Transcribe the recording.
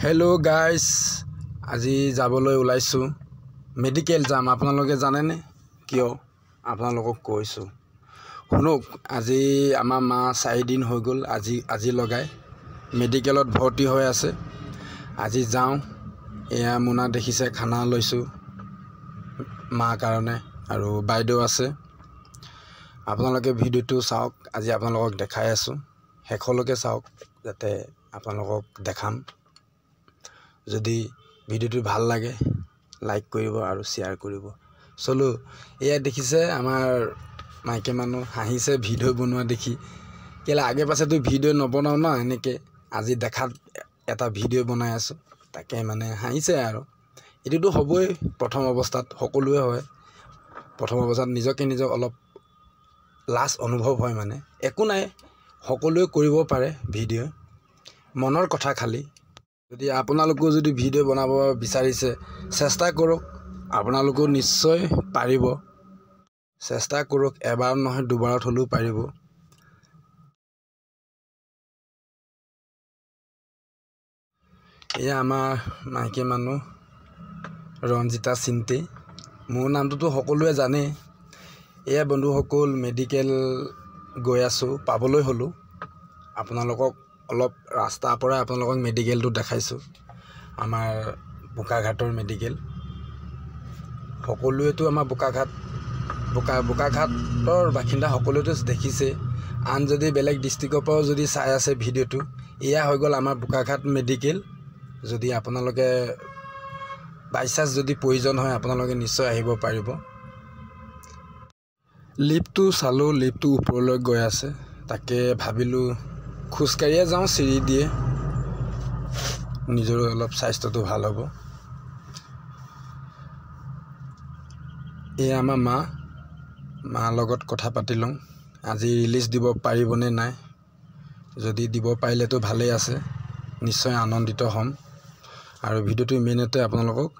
hello guys আজি যাবলৈ ওলাইছো মেডিকেল যাম আপোনালোকে জানে নে কিয় আপোনালোকক কৈছো শুনক আজি আমাৰ মা 4 দিন হৈ গল আজি লগাই মেডিকেলত ভৰ্তি হৈ আছে আজি যাও এয়া মুনা দেখিছে খানা লৈছো মা কাৰণে আৰু বাইদেউ আছে আপোনালোকে ভিডিওটো চাওক আজি আপোনালোকক দেখাই আছো হেখলৈকে চাওক যাতে আপোনালোকক দেখাম যদি ভিডিওটো ভাল লাগে লাইক কৰিব আৰু শেয়াৰ কৰিব চলো এয়া দেখিছে আমাৰ মাইকে মানুহ হাঁহিছে ভিডিও বনোৱা দেখি কেলা আগে পাছে তো ভিডিও নবনাও না এনেকে আজি দেখাত এটা ভিডিও বনাই আছো তাকে মানে হাঁহিছে আৰু এটিটো হবই প্ৰথম অৱস্থাত সকলোৱে হয় প্ৰথম অৱস্থাত নিজকে নিজক অলপ লাজ অনুভৱ হয় মানে একো নাই সকলোৱে কৰিব পাৰে ভিডিও মনৰ কথা খালি যদি আপোনালোকো যদি ভিডিও বনাব বিচাৰিছে চেষ্টা কৰক আপোনালোকো নিশ্চয় পাৰিব চেষ্টা কৰক এবাৰ নহয় দুবাৰত হলেও পাৰিব এয়া আমাৰ মাইকে মানুহ ৰঞ্জিতা চিন্তে মোৰ নামটো সকলোৱে জানে এয়া বন্ধুসকল মেডিকেল গৈ আছো পাবলৈ হলো আপোনালোকক অলপ ৰাস্তাৰ পৰা আপোনালোকক মেডিকেলটো দেখাইছো আমাৰ বুকাঘাটৰ মেডিকেল সকলোৱেতো আমাৰ বুকাঘাটৰ বাসিন্দা সকলোৱেতো দেখিছে আন যদি বেলেগ ডিস্ট্ৰিক্টৰ পৰা যদি চাই আছে ভিডিওটো এয়া হৈ গল আমাৰ বুকাঘাট মেডিকেল যদি আপোনালোকে বাইচাস যদি প্ৰয়োজন হয় আপোনালোকে নিশ্চয় আহিব পাৰিব লিফ্টটো চালো লিফ্টটো ওপৰলৈ গৈ আছে তাকে ভাবিলো খুসকাৰিয়ে যাও চিৰি দিয়ে নিজৰ অলপ স্বাস্থ্যটো ভাল হ'ব এই আমাৰ মা লগত কথা পাতি লওঁ আজি ৰিলিজ দিব পাৰিবনে নাই যদি দিব পাৰিলেতো ভালেই আছে নিশ্চয় আনন্দিত হ'ম আৰু ভিডিওটো মেইনতে আপোনালোকক